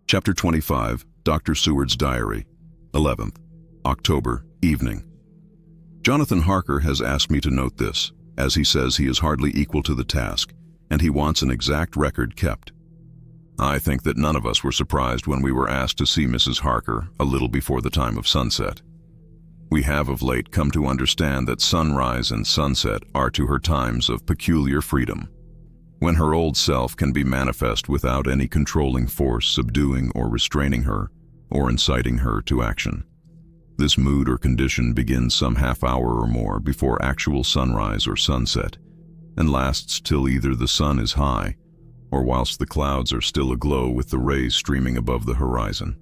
Chapter 25, Dr. Seward's Diary, 11th, October, evening. Jonathan Harker has asked me to note this, as he says he is hardly equal to the task, and he wants an exact record kept. I think that none of us were surprised when we were asked to see Mrs. Harker a little before the time of sunset. We have of late come to understand that sunrise and sunset are to her times of peculiar freedom, when her old self can be manifest without any controlling force subduing or restraining her, or inciting her to action. This mood or condition begins some half hour or more before actual sunrise or sunset, and lasts till either the sun is high, or whilst the clouds are still aglow with the rays streaming above the horizon.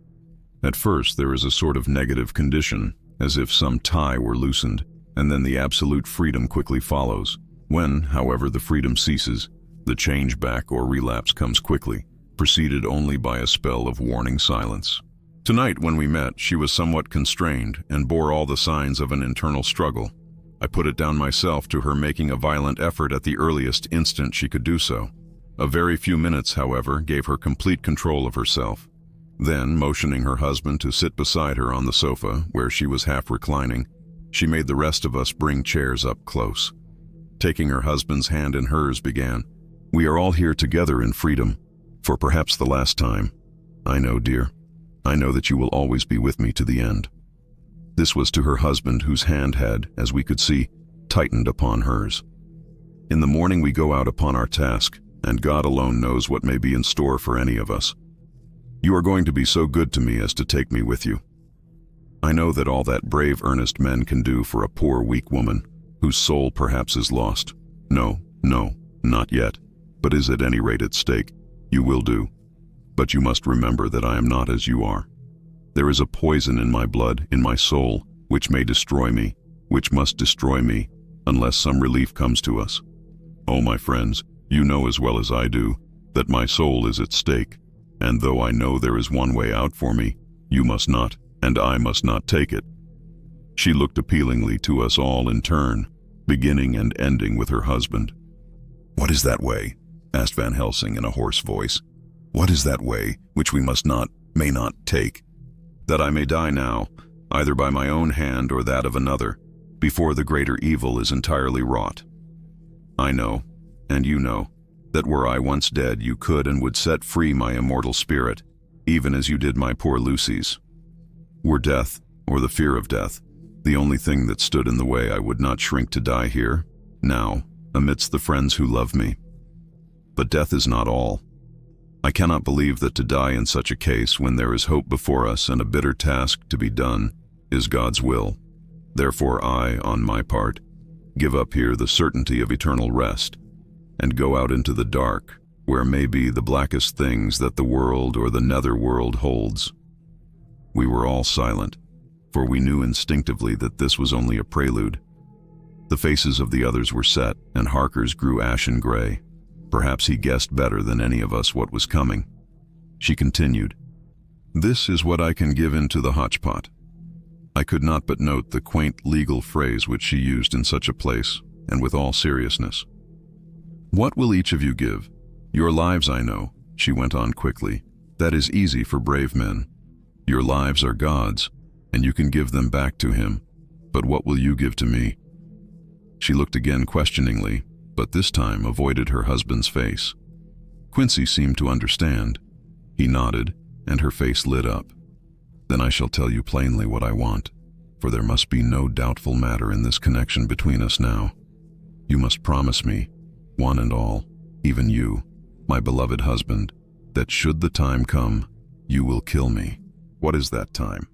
At first there is a sort of negative condition, as if some tie were loosened, and then the absolute freedom quickly follows. When, however, the freedom ceases, the change back or relapse comes quickly, preceded only by a spell of warning silence. Tonight, when we met, she was somewhat constrained and bore all the signs of an internal struggle. I put it down myself to her making a violent effort at the earliest instant she could do so. A very few minutes, however, gave her complete control of herself. Then, motioning her husband to sit beside her on the sofa, where she was half reclining, she made the rest of us bring chairs up close. Taking her husband's hand in hers, began, "We are all here together in freedom, for perhaps the last time. I know, dear. I know that you will always be with me to the end." This was to her husband, whose hand had, as we could see, tightened upon hers. In the morning we go out upon our task, and God alone knows what may be in store for any of us. You are going to be so good to me as to take me with you. I know that all that brave, earnest men can do for a poor, weak woman, whose soul perhaps is lost. No, not yet, but is at any rate at stake. You will do. But you must remember that I am not as you are. There is a poison in my blood, in my soul, which may destroy me, which must destroy me, unless some relief comes to us. Oh, my friends, you know as well as I do, that my soul is at stake, and though I know there is one way out for me, you must not, and I must not take it. She looked appealingly to us all in turn, beginning and ending with her husband. "What is that way?" asked Van Helsing in a hoarse voice. "What is that way which we may not take? That I may die now, either by my own hand or that of another, before the greater evil is entirely wrought. I know, and you know, that were I once dead you could and would set free my immortal spirit, even as you did my poor Lucy's. Were death, or the fear of death, the only thing that stood in the way, I would not shrink to die here, now, amidst the friends who love me. But death is not all. I cannot believe that to die in such a case, when there is hope before us and a bitter task to be done, is God's will. Therefore I, on my part, give up here the certainty of eternal rest, and go out into the dark, where may be the blackest things that the world or the nether world holds." We were all silent, for we knew instinctively that this was only a prelude. The faces of the others were set, and Harker's grew ashen gray. Perhaps he guessed better than any of us what was coming. She continued, "This is what I can give into the hotchpot." I could not but note the quaint legal phrase which she used in such a place, and with all seriousness. "What will each of you give? Your lives, I know," she went on quickly. "That is easy for brave men. Your lives are God's, and you can give them back to Him. But what will you give to me?" She looked again questioningly, but this time avoided her husband's face. Quincy seemed to understand. He nodded, and her face lit up. "Then I shall tell you plainly what I want, for there must be no doubtful matter in this connection between us now. You must promise me, one and all, even you, my beloved husband, that should the time come, you will kill me." "What is that time?"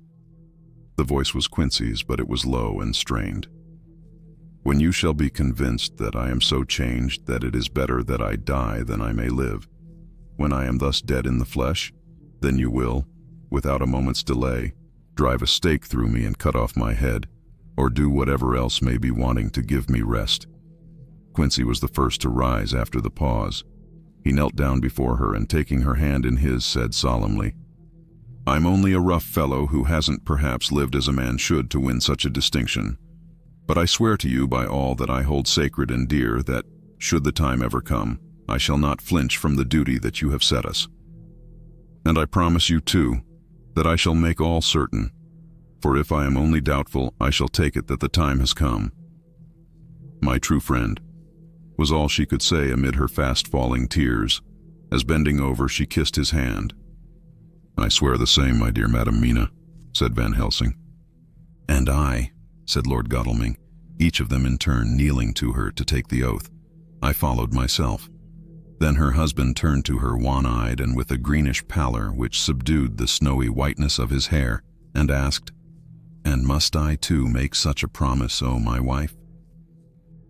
The voice was Quincy's, but it was low and strained. "When you shall be convinced that I am so changed that it is better that I die than I may live. When I am thus dead in the flesh, then you will, without a moment's delay, drive a stake through me and cut off my head, or do whatever else may be wanting to give me rest." Quincy was the first to rise after the pause. He knelt down before her and, taking her hand in his, said solemnly, "I'm only a rough fellow who hasn't perhaps lived as a man should to win such a distinction. But I swear to you by all that I hold sacred and dear that, should the time ever come, I shall not flinch from the duty that you have set us." And I promise you, too, that I shall make all certain, for if I am only doubtful, I shall take it that the time has come. My true friend, was all she could say amid her fast-falling tears, as bending over she kissed his hand. I swear the same, my dear Madam Mina, said Van Helsing. And I, said Lord Godalming, each of them in turn kneeling to her to take the oath. I followed myself. Then her husband turned to her wan-eyed and with a greenish pallor which subdued the snowy whiteness of his hair, and asked, And must I too make such a promise, O my wife?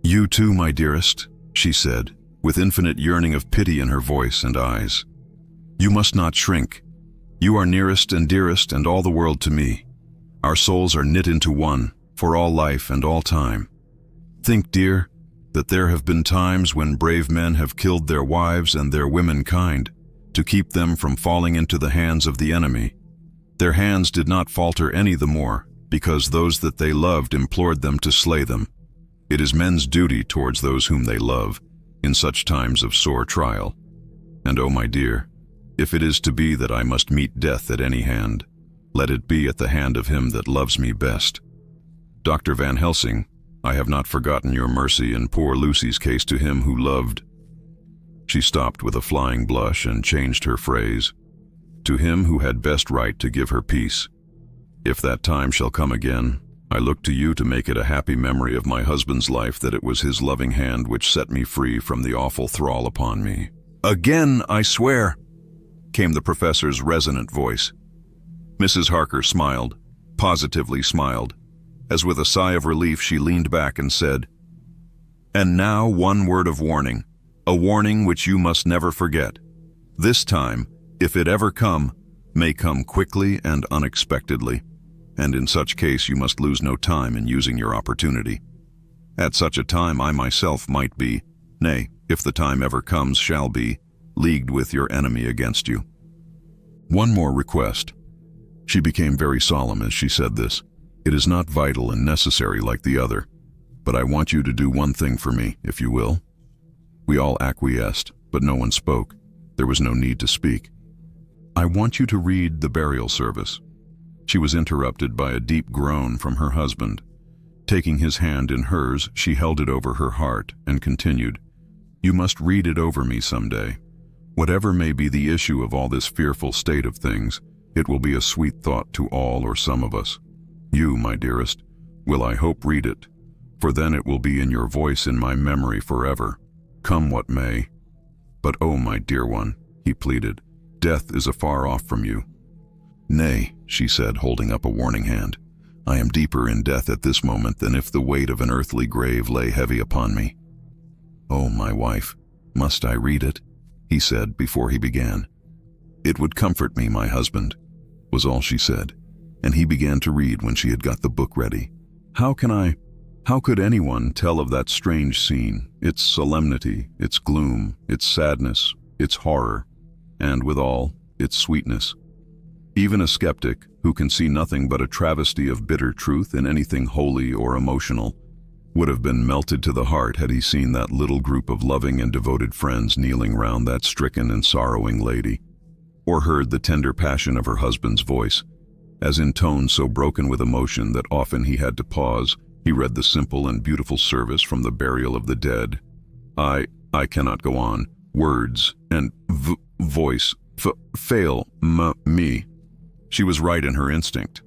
You too, my dearest, she said, with infinite yearning of pity in her voice and eyes. You must not shrink. You are nearest and dearest and all the world to me. Our souls are knit into one, for all life and all time. Think, dear, that there have been times when brave men have killed their wives and their womenkind to keep them from falling into the hands of the enemy. Their hands did not falter any the more, because those that they loved implored them to slay them. It is men's duty towards those whom they love, in such times of sore trial. And oh, my dear, if it is to be that I must meet death at any hand, let it be at the hand of him that loves me best. Dr. Van Helsing, I have not forgotten your mercy in poor Lucy's case to him who loved. She stopped with a flying blush and changed her phrase. To him who had best right to give her peace. If that time shall come again, I look to you to make it a happy memory of my husband's life that it was his loving hand which set me free from the awful thrall upon me. Again, I swear, came the professor's resonant voice. Mrs. Harker smiled, positively smiled, as with a sigh of relief she leaned back and said, And now one word of warning, a warning which you must never forget. This time, if it ever come, may come quickly and unexpectedly, and in such case you must lose no time in using your opportunity. At such a time I myself might be, nay, if the time ever comes shall be, leagued with your enemy against you. One more request. She became very solemn as she said this. It is not vital and necessary like the other, but I want you to do one thing for me, if you will. We all acquiesced, but no one spoke. There was no need to speak. I want you to read the burial service. She was interrupted by a deep groan from her husband. Taking his hand in hers, she held it over her heart and continued, You must read it over me someday. Whatever may be the issue of all this fearful state of things, it will be a sweet thought to all or some of us. You, my dearest, will I hope read it, for then it will be in your voice in my memory forever, come what may. But oh, my dear one, he pleaded, death is afar off from you. Nay, she said, holding up a warning hand, I am deeper in death at this moment than if the weight of an earthly grave lay heavy upon me. Oh, my wife, must I read it? He said before he began. It would comfort me, my husband, was all she said, and he began to read when she had got the book ready. How could anyone tell of that strange scene, its solemnity, its gloom, its sadness, its horror, and withal, its sweetness? Even a skeptic, who can see nothing but a travesty of bitter truth in anything holy or emotional, would have been melted to the heart had he seen that little group of loving and devoted friends kneeling round that stricken and sorrowing lady, or heard the tender passion of her husband's voice, as in tones so broken with emotion that often he had to pause, he read the simple and beautiful service from the burial of the dead. I cannot go on. Words and voice fail me. She was right in her instinct.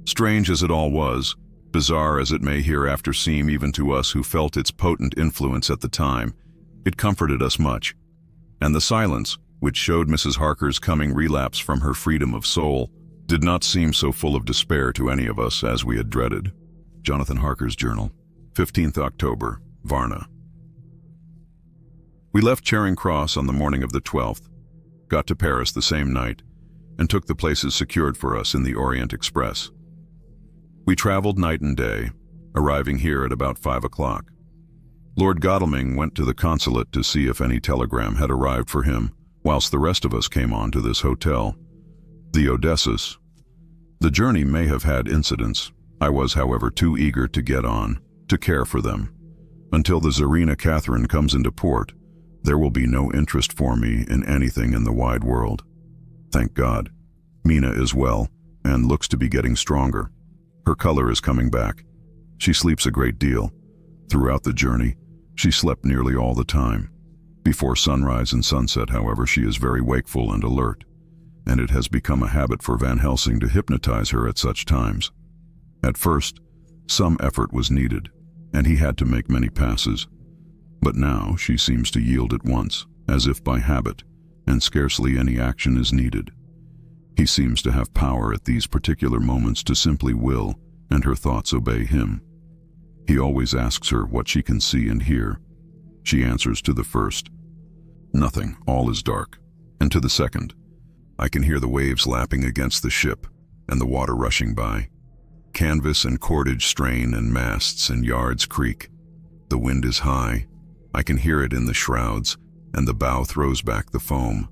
Strange as it all was, bizarre as it may hereafter seem even to us who felt its potent influence at the time, it comforted us much. And the silence, which showed Mrs. Harker's coming relapse from her freedom of soul, did not seem so full of despair to any of us as we had dreaded. Jonathan Harker's Journal, 15th October, Varna. We left Charing Cross on the morning of the 12th, got to Paris the same night, and took the places secured for us in the Orient Express. We traveled night and day, arriving here at about 5 o'clock. Lord Godalming went to the consulate to see if any telegram had arrived for him, whilst the rest of us came on to this hotel, the Odysseus. The journey may have had incidents. I was, however, too eager to get on, to care for them. Until the Tsarina Catherine comes into port, there will be no interest for me in anything in the wide world. Thank God. Mina is well, and looks to be getting stronger. Her color is coming back. She sleeps a great deal. Throughout the journey, she slept nearly all the time. Before sunrise and sunset, however, she is very wakeful and alert, and it has become a habit for Van Helsing to hypnotize her at such times. At first, some effort was needed, and he had to make many passes. But now she seems to yield at once, as if by habit, and scarcely any action is needed. He seems to have power at these particular moments to simply will, and her thoughts obey him. He always asks her what she can see and hear. She answers to the first, "Nothing, all is dark," and to the second, "I can hear the waves lapping against the ship, and the water rushing by. Canvas and cordage strain, and masts and yards creak. The wind is high. I can hear it in the shrouds, and the bow throws back the foam.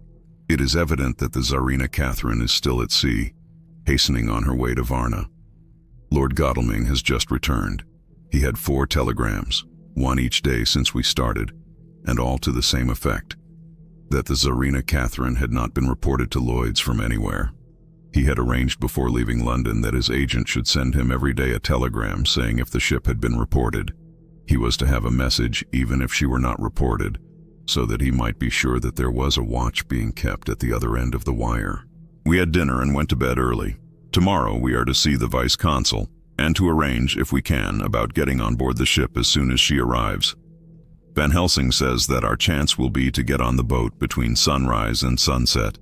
It is evident that the Tsarina Catherine is still at sea, hastening on her way to Varna. Lord Godalming has just returned. He had 4 telegrams, one each day since we started, and all to the same effect, that the Tsarina Catherine had not been reported to Lloyd's from anywhere. He had arranged before leaving London that his agent should send him every day a telegram saying if the ship had been reported. He was to have a message even if she were not reported, so that he might be sure that there was a watch being kept at the other end of the wire. We had dinner and went to bed early. Tomorrow we are to see the vice-consul, and to arrange, if we can, about getting on board the ship as soon as she arrives. Van Helsing says that our chance will be to get on the boat between sunrise and sunset.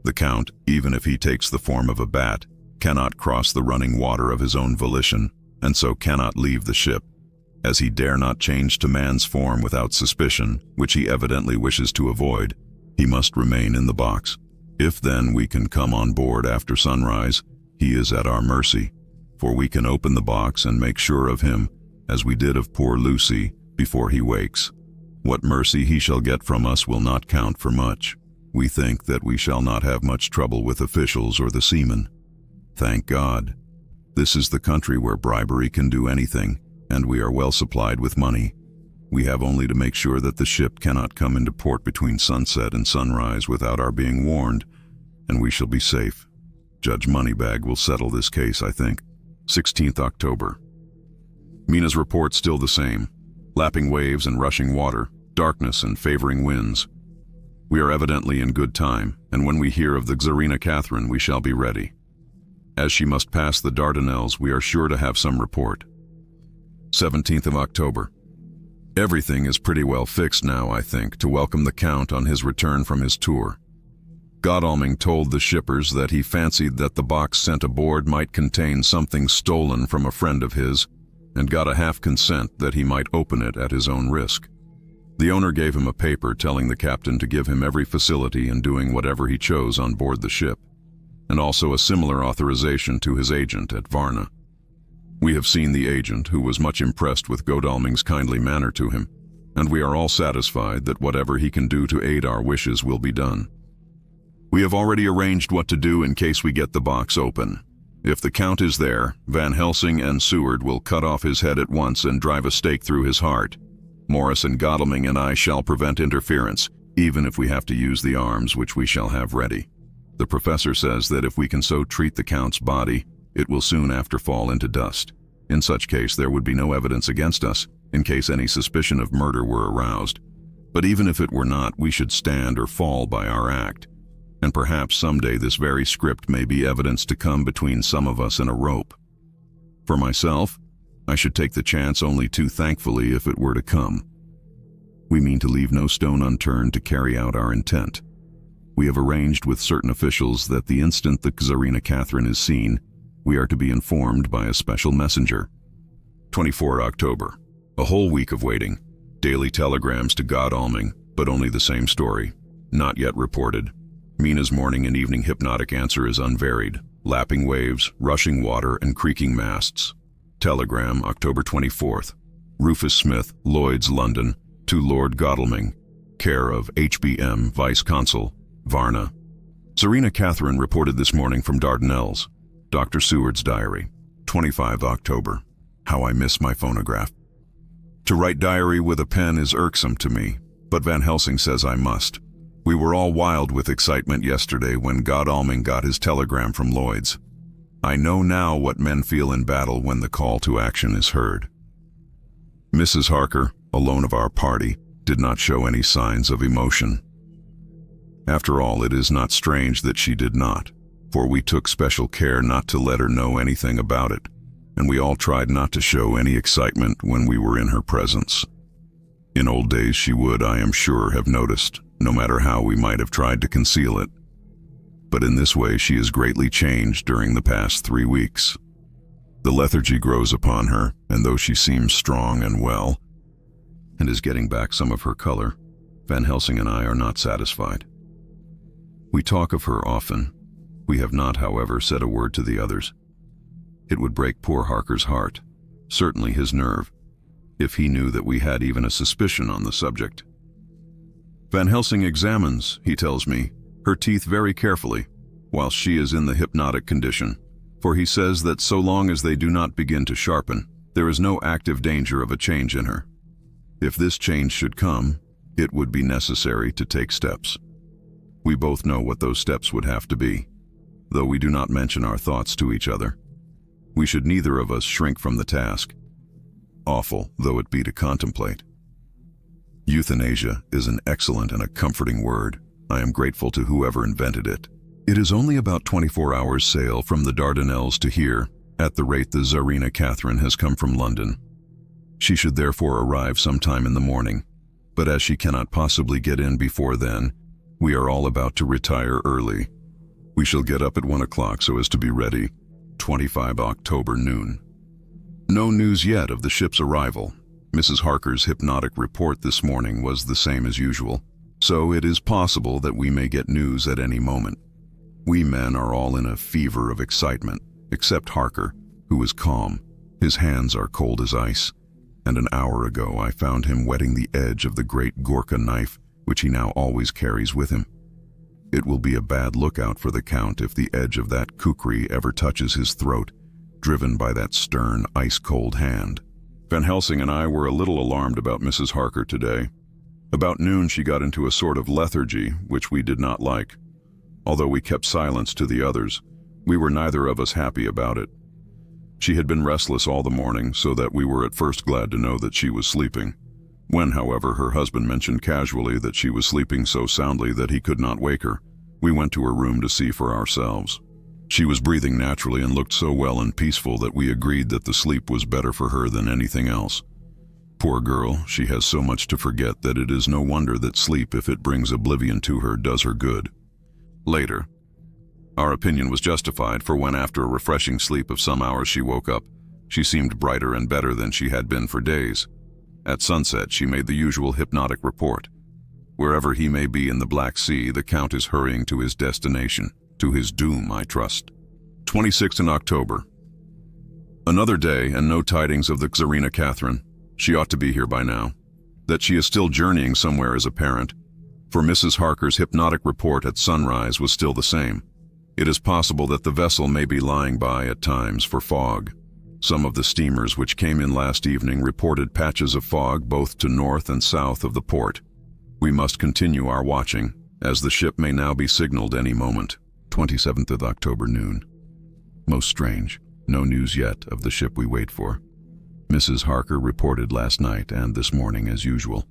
The Count, even if he takes the form of a bat, cannot cross the running water of his own volition, and so cannot leave the ship. As he dare not change to man's form without suspicion, which he evidently wishes to avoid, he must remain in the box. If then we can come on board after sunrise, he is at our mercy, for we can open the box and make sure of him, as we did of poor Lucy, before he wakes. What mercy he shall get from us will not count for much. We think that we shall not have much trouble with officials or the seamen. Thank God. This is the country where bribery can do anything, and we are well supplied with money. We have only to make sure that the ship cannot come into port between sunset and sunrise without our being warned, and we shall be safe. Judge Moneybag will settle this case, I think. 16th October. Mina's report still the same. Lapping waves and rushing water, darkness and favoring winds. We are evidently in good time, and when we hear of the Tsarina Catherine, we shall be ready. As she must pass the Dardanelles, we are sure to have some report. 17th of October. Everything is pretty well fixed now, I think, to welcome the Count on his return from his tour. Godalming told the shippers that he fancied that the box sent aboard might contain something stolen from a friend of his, and got a half consent that he might open it at his own risk. The owner gave him a paper telling the captain to give him every facility in doing whatever he chose on board the ship, and also a similar authorization to his agent at Varna. We have seen the agent, who was much impressed with Godalming's kindly manner to him, and we are all satisfied that whatever he can do to aid our wishes will be done. We have already arranged what to do in case we get the box open. If the Count is there, Van Helsing and Seward will cut off his head at once and drive a stake through his heart. Morris and Godalming and I shall prevent interference, even if we have to use the arms which we shall have ready. The professor says that if we can so treat the Count's body, it will soon after fall into dust. In such case, there would be no evidence against us, in case any suspicion of murder were aroused. But even if it were not, we should stand or fall by our act. And perhaps someday this very script may be evidence to come between some of us and a rope. For myself, I should take the chance only too thankfully if it were to come. We mean to leave no stone unturned to carry out our intent. We have arranged with certain officials that the instant the Tsarina Catherine is seen, we are to be informed by a special messenger. 24 October. A whole week of waiting. Daily telegrams to Godalming, but only the same story. Not yet reported. Mina's morning and evening hypnotic answer is unvaried. Lapping waves, rushing water, and creaking masts. Telegram, October 24th. Rufus Smith, Lloyd's, London, to Lord Godalming, care of HBM, Vice-Consul, Varna. Tsarina Catherine reported this morning from Dardanelles. Dr. Seward's diary. 25 October. How I miss my phonograph. To write diary with a pen is irksome to me, but Van Helsing says I must. We were all wild with excitement yesterday when Godalming got his telegram from Lloyd's. I know now what men feel in battle when the call to action is heard. Mrs. Harker, alone of our party, did not show any signs of emotion. After all, it is not strange that she did not, for we took special care not to let her know anything about it, and we all tried not to show any excitement when we were in her presence. In old days she would, I am sure, have noticed, no matter how we might have tried to conceal it. But in this way she has greatly changed during the past 3 weeks. The lethargy grows upon her, and though she seems strong and well, and is getting back some of her color, Van Helsing and I are not satisfied. We talk of her often. We have not, however, said a word to the others. It would break poor Harker's heart, certainly his nerve, if he knew that we had even a suspicion on the subject. Van Helsing examines, he tells me, her teeth very carefully, while she is in the hypnotic condition, for he says that so long as they do not begin to sharpen, there is no active danger of a change in her. If this change should come, it would be necessary to take steps. We both know what those steps would have to be, though we do not mention our thoughts to each other. We should neither of us shrink from the task, awful though it be to contemplate. Euthanasia is an excellent and a comforting word. I am grateful to whoever invented it. It is only about 24 hours' sail from the Dardanelles to here, at the rate the Tsarina Catherine has come from London. She should therefore arrive sometime in the morning, but as she cannot possibly get in before then, we are all about to retire early. We shall get up at 1 o'clock so as to be ready, 25 October noon. No news yet of the ship's arrival. Mrs. Harker's hypnotic report this morning was the same as usual, so it is possible that we may get news at any moment. We men are all in a fever of excitement, except Harker, who is calm. His hands are cold as ice, and an hour ago I found him wetting the edge of the great Gorka knife, which he now always carries with him. It will be a bad lookout for the Count if the edge of that kukri ever touches his throat, driven by that stern, ice-cold hand. Van Helsing and I were a little alarmed about Mrs. Harker today. About noon she got into a sort of lethargy, which we did not like. Although we kept silence to the others, we were neither of us happy about it. She had been restless all the morning, so that we were at first glad to know that she was sleeping. When, however, her husband mentioned casually that she was sleeping so soundly that he could not wake her, we went to her room to see for ourselves. She was breathing naturally and looked so well and peaceful that we agreed that the sleep was better for her than anything else. Poor girl, she has so much to forget that it is no wonder that sleep, if it brings oblivion to her, does her good. Later, our opinion was justified, for when after a refreshing sleep of some hours she woke up, she seemed brighter and better than she had been for days. At sunset she made the usual hypnotic report. Wherever he may be in the Black Sea, the Count is hurrying to his destination, to his doom, I trust. 26th in October. Another day and no tidings of the Tsarina Catherine. She ought to be here by now. That she is still journeying somewhere is apparent, for Mrs. Harker's hypnotic report at sunrise was still the same. It is possible that the vessel may be lying by at times for fog. Some of the steamers which came in last evening reported patches of fog both to north and south of the port. We must continue our watching, as the ship may now be signaled any moment. 27th of October noon. Most strange, no news yet of the ship we wait for. Mrs. Harker reported last night and this morning as usual,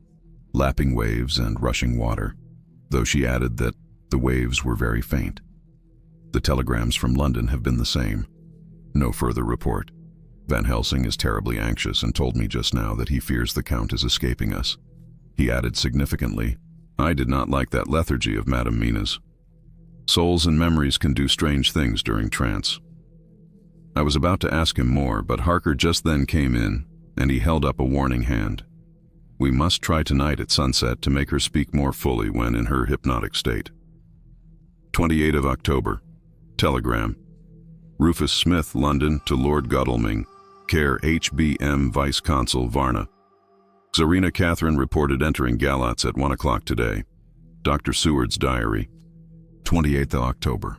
lapping waves and rushing water, though she added that the waves were very faint. The telegrams from London have been the same. No further report. Van Helsing is terribly anxious and told me just now that he fears the Count is escaping us. He added significantly, I did not like that lethargy of Madame Mina's. Souls and memories can do strange things during trance. I was about to ask him more, but Harker just then came in, and he held up a warning hand. We must try tonight at sunset to make her speak more fully when in her hypnotic state. 28th of October. Telegram. Rufus Smith, London, to Lord Godalming, care HBM Vice Consul, Varna. Tsarina Catherine reported entering Galatz at 1 o'clock today. Dr. Seward's diary. 28th of October.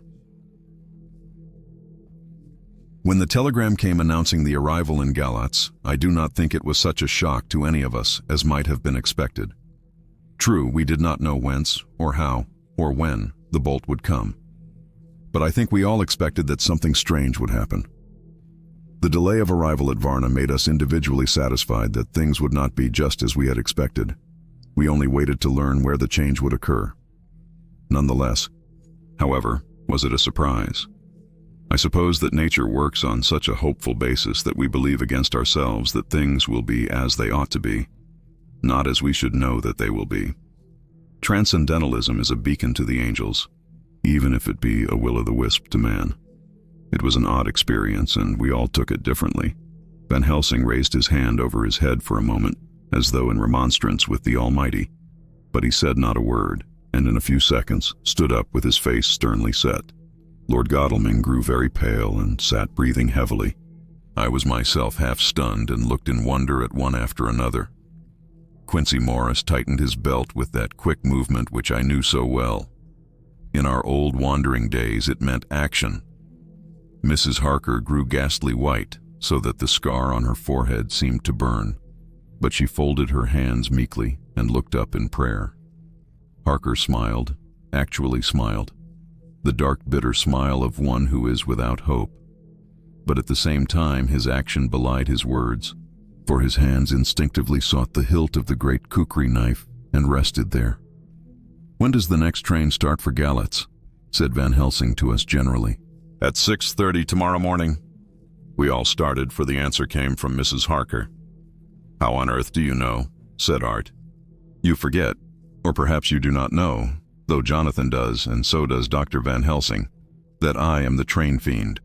When the telegram came announcing the arrival in Galatz, I do not think it was such a shock to any of us as might have been expected. True, we did not know whence or how, or when, the bolt would come. But I think we all expected that something strange would happen. The delay of arrival at Varna made us individually satisfied that things would not be just as we had expected. We only waited to learn where the change would occur. Nonetheless, however, was it a surprise? I suppose that nature works on such a hopeful basis that we believe against ourselves that things will be as they ought to be, not as we should know that they will be. Transcendentalism is a beacon to the angels, even if it be a will-o'-the-wisp to man. It was an odd experience, and we all took it differently. Van Helsing raised his hand over his head for a moment, as though in remonstrance with the Almighty, but he said not a word, and in a few seconds stood up with his face sternly set. Lord Godalming grew very pale and sat breathing heavily. I was myself half stunned and looked in wonder at one after another. Quincy Morris tightened his belt with that quick movement which I knew so well. In our old wandering days it meant action. Mrs. Harker grew ghastly white, so that the scar on her forehead seemed to burn, but she folded her hands meekly and looked up in prayer. Harker smiled, actually smiled, the dark, bitter smile of one who is without hope. But at the same time his action belied his words, for his hands instinctively sought the hilt of the great kukri knife and rested there. "When does the next train start for Galatz?" said Van Helsing to us generally. "At 6:30 tomorrow morning." We all started, for the answer came from Mrs. Harker. "How on earth do you know?" said Art. "You forget, or perhaps you do not know, though Jonathan does, and so does Dr. Van Helsing, that I am the train fiend.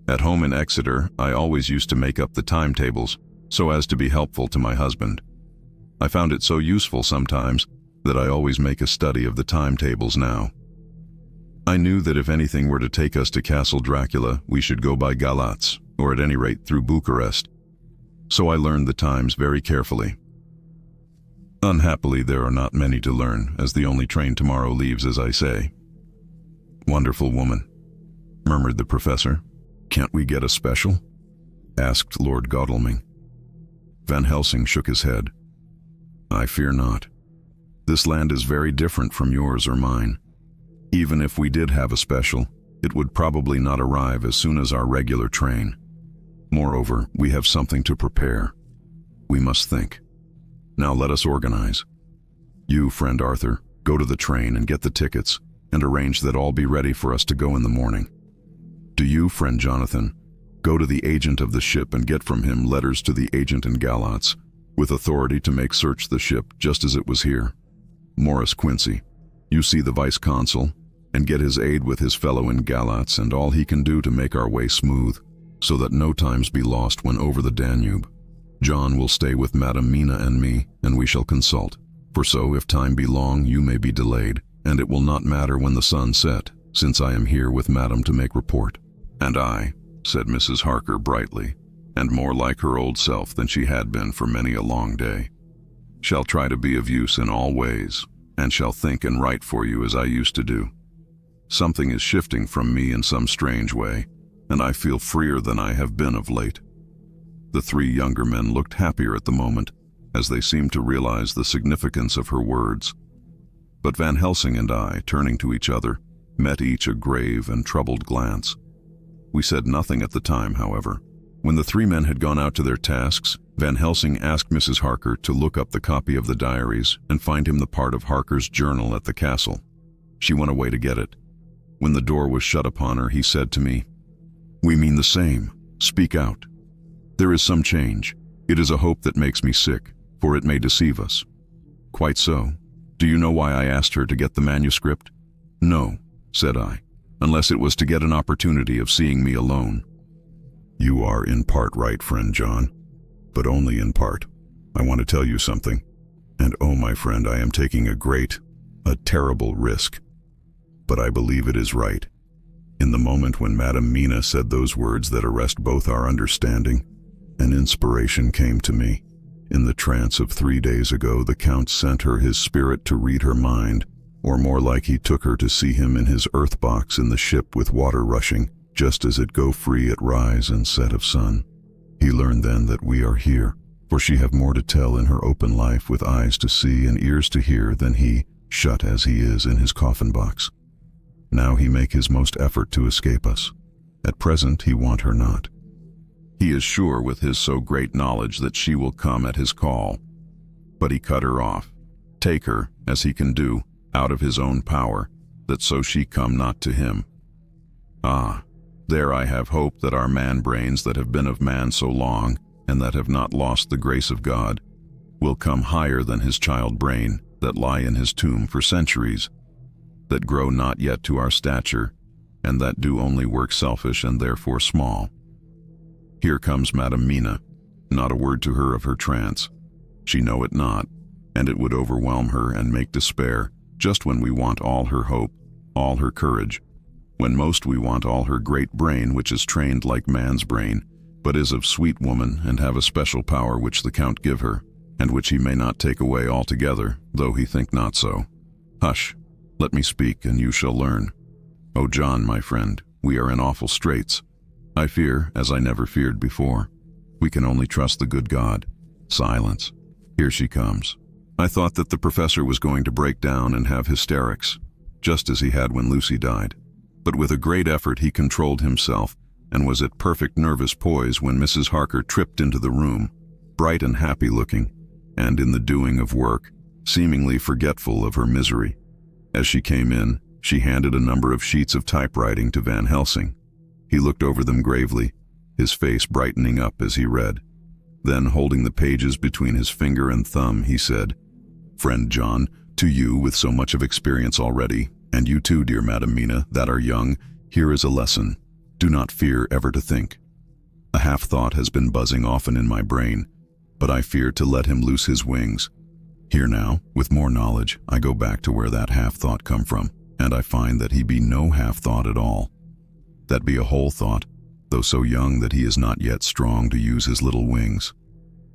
At home in Exeter, I always used to make up the timetables, so as to be helpful to my husband. I found it so useful sometimes that I always make a study of the timetables now. I knew that if anything were to take us to Castle Dracula, we should go by Galatz, or at any rate through Bucharest. So I learned the times very carefully. Unhappily, there are not many to learn, as the only train tomorrow leaves, as I say." "Wonderful woman," murmured the professor. "Can't we get a special?" asked Lord Godalming. Van Helsing shook his head. "I fear not. This land is very different from yours or mine. Even if we did have a special, it would probably not arrive as soon as our regular train. Moreover, we have something to prepare. We must think. Now let us organize. You, friend Arthur, go to the train and get the tickets, and arrange that all be ready for us to go in the morning. Do you, friend Jonathan, go to the agent of the ship and get from him letters to the agent in Galatz, with authority to make search the ship just as it was here. Morris Quincy, you see the vice-consul, and get his aid with his fellow in Galatz and all he can do to make our way smooth, so that no times be lost when over the Danube. John will stay with Madam Mina and me, and we shall consult. For so, if time be long, you may be delayed, and it will not matter when the sun set, since I am here with Madam to make report." "And I," said Mrs. Harker brightly, and more like her old self than she had been for many a long day, "shall try to be of use in all ways, and shall think and write for you as I used to do. Something is shifting from me in some strange way, and I feel freer than I have been of late." The three younger men looked happier at the moment, as they seemed to realize the significance of her words. But Van Helsing and I, turning to each other, met each a grave and troubled glance. We said nothing at the time, however. When the three men had gone out to their tasks, Van Helsing asked Mrs. Harker to look up the copy of the diaries and find him the part of Harker's journal at the castle. She went away to get it. When the door was shut upon her, he said to me, "We mean the same. Speak out. There is some change. It is a hope that makes me sick, for it may deceive us." "Quite so. Do you know why I asked her to get the manuscript?" "No," said I, "unless it was to get an opportunity of seeing me alone." "You are in part right, friend John, but only in part. I want to tell you something. And oh, my friend, I am taking a terrible risk. But I believe it is right. In the moment when Madam Mina said those words that arrest both our understanding, an inspiration came to me. In the trance of 3 days ago, the Count sent her his spirit to read her mind, or more like he took her to see him in his earth box in the ship with water rushing, just as it go free at rise and set of sun. He learned then that we are here, for she have more to tell in her open life with eyes to see and ears to hear than he, shut as he is in his coffin box. Now he make his most effort to escape us. At present he want her not. He is sure with his so great knowledge that she will come at his call. But he cut her off, take her, as he can do, out of his own power, that so she come not to him. Ah, there I have hope that our man-brains that have been of man so long, and that have not lost the grace of God, will come higher than his child brain that lie in his tomb for centuries, that grow not yet to our stature, and that do only work selfish and therefore small. Here comes Madam Mina, not a word to her of her trance. She know it not, and it would overwhelm her and make despair, just when we want all her hope, all her courage, when most we want all her great brain, which is trained like man's brain, but is of sweet woman and have a special power which the Count give her, and which he may not take away altogether, though he think not so. Hush, let me speak, and you shall learn. Oh, John, my friend, we are in awful straits. I fear, as I never feared before. We can only trust the good God. Silence. Here she comes. I thought that the professor was going to break down and have hysterics, just as he had when Lucy died. But with a great effort he controlled himself and was at perfect nervous poise when Mrs. Harker tripped into the room, bright and happy looking, and in the doing of work, seemingly forgetful of her misery. As she came in, she handed a number of sheets of typewriting to Van Helsing. He looked over them gravely, his face brightening up as he read. Then, holding the pages between his finger and thumb, he said, "Friend John, to you with so much of experience already, and you too, dear Madam Mina, that are young, here is a lesson. Do not fear ever to think. A half-thought has been buzzing often in my brain, but I fear to let him loose his wings. Here now, with more knowledge, I go back to where that half-thought come from, and I find that he be no half-thought at all. That be a whole thought, though so young that he is not yet strong to use his little wings.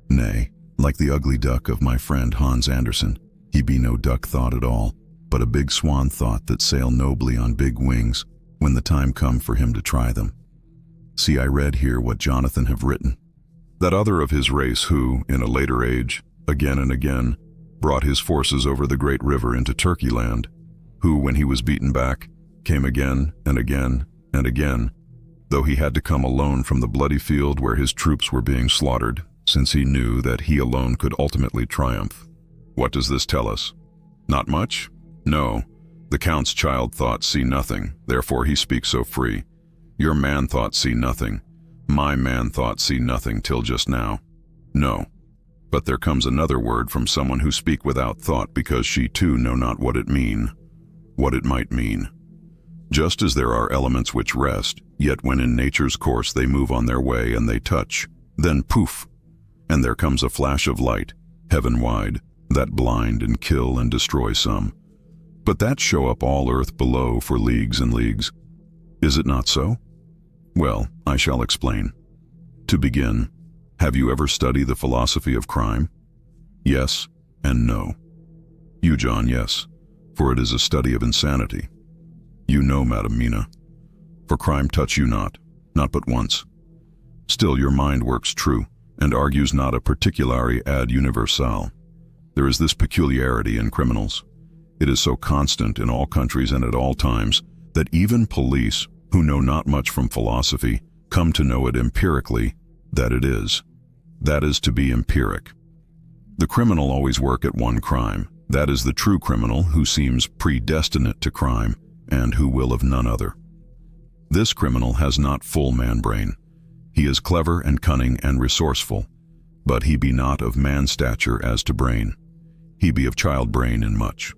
Nay, like the ugly duck of my friend Hans Andersen, he be no duck thought at all, but a big swan thought that sail nobly on big wings when the time come for him to try them. See, I read here what Jonathan have written. That other of his race who, in a later age, again and again, brought his forces over the great river into Turkey land, who, when he was beaten back, came again and again and again, though he had to come alone from the bloody field where his troops were being slaughtered, since he knew that he alone could ultimately triumph. What does this tell us? Not much? No. The Count's child thoughts see nothing, therefore he speaks so free. Your man thoughts see nothing. My man thoughts see nothing till just now. No. But there comes another word from someone who speak without thought, because she too know not what it might mean. Just as there are elements which rest, yet when in nature's course they move on their way and they touch, then poof, and there comes a flash of light, heaven-wide, that blind and kill and destroy some. But that show up all earth below for leagues and leagues. Is it not so? Well, I shall explain. To begin, have you ever studied the philosophy of crime? Yes and no. You, John, yes, for it is a study of insanity. You know, Madam Mina, for crime touch you not but once. Still your mind works true, and argues not a particulari ad universale. There is this peculiarity in criminals. It is so constant in all countries and at all times, that even police, who know not much from philosophy, come to know it empirically, that it is. That is to be empiric. The criminal always work at one crime. That is the true criminal who seems predestinate to crime, and who will of none other. This criminal has not full man-brain. He is clever and cunning and resourceful, but he be not of man stature as to brain. He be of child brain in much.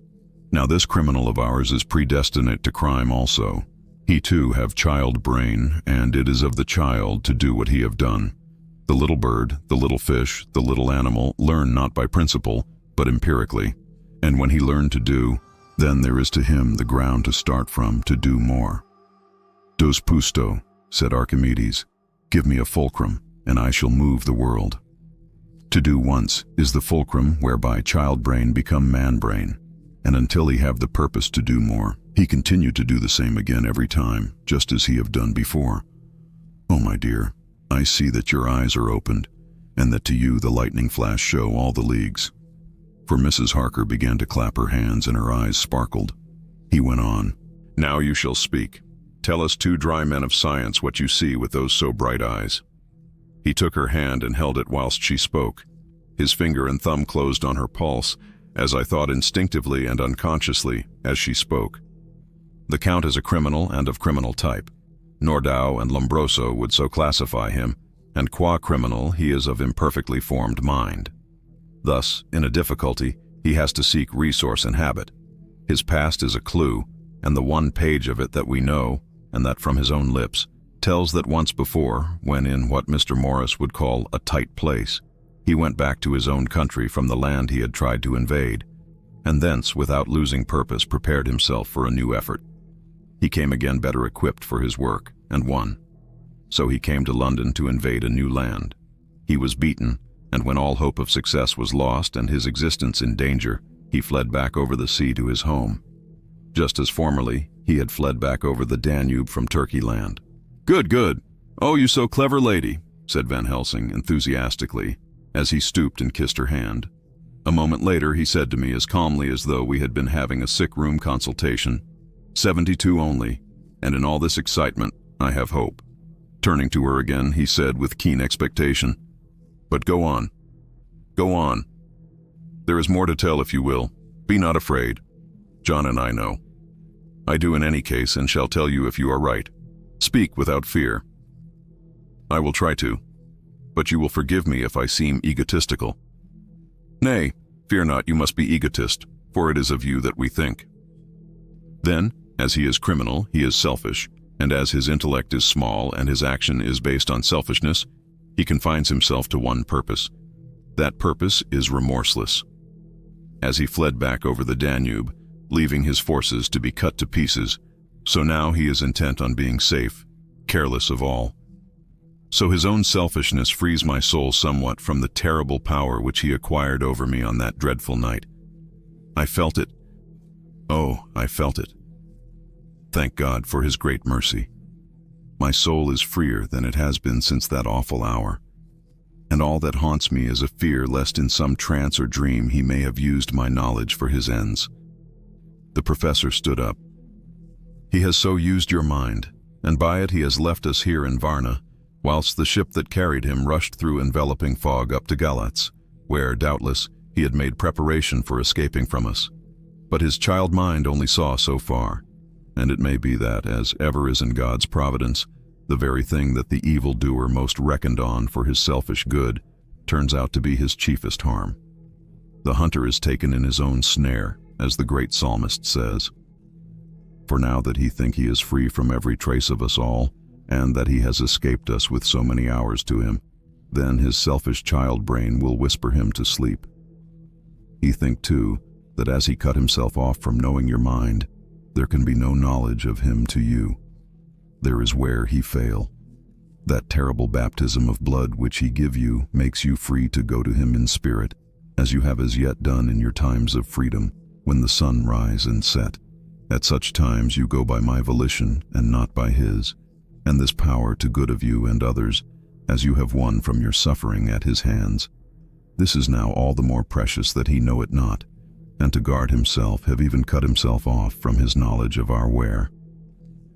Now this criminal of ours is predestinate to crime also. He too have child brain, and it is of the child to do what he have done. The little bird, the little fish, the little animal learn not by principle, but empirically. And when he learn to do, then there is to him the ground to start from to do more. Dos pusto, said Archimedes, give me a fulcrum, and I shall move the world. To do once is the fulcrum whereby child brain become man brain, and until he have the purpose to do more, he continue to do the same again every time, just as he have done before. Oh, my dear, I see that your eyes are opened, and that to you the lightning flash show all the leagues. For Mrs. Harker began to clap her hands and her eyes sparkled. He went on, "Now you shall speak. Tell us two dry men of science what you see with those so bright eyes." He took her hand and held it whilst she spoke. His finger and thumb closed on her pulse, as I thought instinctively and unconsciously, as she spoke. The Count is a criminal and of criminal type. Nordau and Lombroso would so classify him, and qua criminal he is of imperfectly formed mind. Thus, in a difficulty, he has to seek resource and habit. His past is a clue, and the one page of it that we know, and that from his own lips, tells that once before, when in what Mr. Morris would call a tight place, he went back to his own country from the land he had tried to invade, and thence, without losing purpose, prepared himself for a new effort. He came again better equipped for his work, and won. So he came to London to invade a new land. He was beaten, and when all hope of success was lost and his existence in danger, he fled back over the sea to his home. Just as formerly, he had fled back over the Danube from Turkey land. "Good, good. Oh, you so clever lady," said Van Helsing enthusiastically, as he stooped and kissed her hand. A moment later he said to me as calmly as though we had been having a sick-room consultation, 72 only, and in all this excitement I have hope." Turning to her again, he said with keen expectation, "But go on. Go on. There is more to tell if you will. Be not afraid. John and I know. I do in any case, and shall tell you if you are right. Speak without fear." "I will try to. But you will forgive me if I seem egotistical." "Nay, fear not, you must be egotist, for it is of you that we think." Then, as he is criminal, he is selfish, and as his intellect is small and his action is based on selfishness, he confines himself to one purpose. That purpose is remorseless. As he fled back over the Danube, leaving his forces to be cut to pieces, so now he is intent on being safe, careless of all. So his own selfishness frees my soul somewhat from the terrible power which he acquired over me on that dreadful night. I felt it. Oh, I felt it. Thank God for his great mercy. My soul is freer than it has been since that awful hour, and all that haunts me is a fear lest in some trance or dream he may have used my knowledge for his ends. The professor stood up. "He has so used your mind, and by it he has left us here in Varna, whilst the ship that carried him rushed through enveloping fog up to Galatz, where, doubtless, he had made preparation for escaping from us. But his child mind only saw so far, and it may be that, as ever is in God's providence, the very thing that the evildoer most reckoned on for his selfish good turns out to be his chiefest harm. The hunter is taken in his own snare, as the great psalmist says. For now that he think he is free from every trace of us all, and that he has escaped us with so many hours to him, then his selfish child brain will whisper him to sleep. He think, too, that as he cut himself off from knowing your mind, there can be no knowledge of him to you. There is where he fail. That terrible baptism of blood which he give you makes you free to go to him in spirit, as you have as yet done in your times of freedom, when the sun rise and set. At such times you go by my volition and not by his, and this power to good of you and others, as you have won from your suffering at his hands. This is now all the more precious that he know it not, and to guard himself have even cut himself off from his knowledge of our where.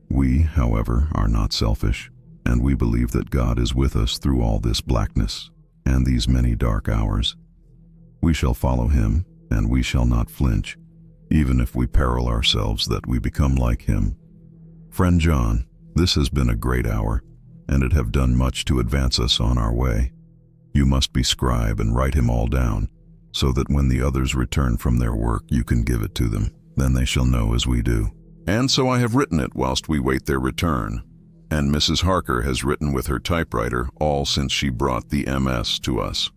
We, however, are not selfish, and we believe that God is with us through all this blackness and these many dark hours. We shall follow him, and we shall not flinch, even if we peril ourselves that we become like him. Friend John, this has been a great hour, and it have done much to advance us on our way. You must be scribe and write him all down, so that when the others return from their work you can give it to them. Then they shall know as we do. And so I have written it whilst we wait their return, and Mrs. Harker has written with her typewriter all since she brought the MS to us.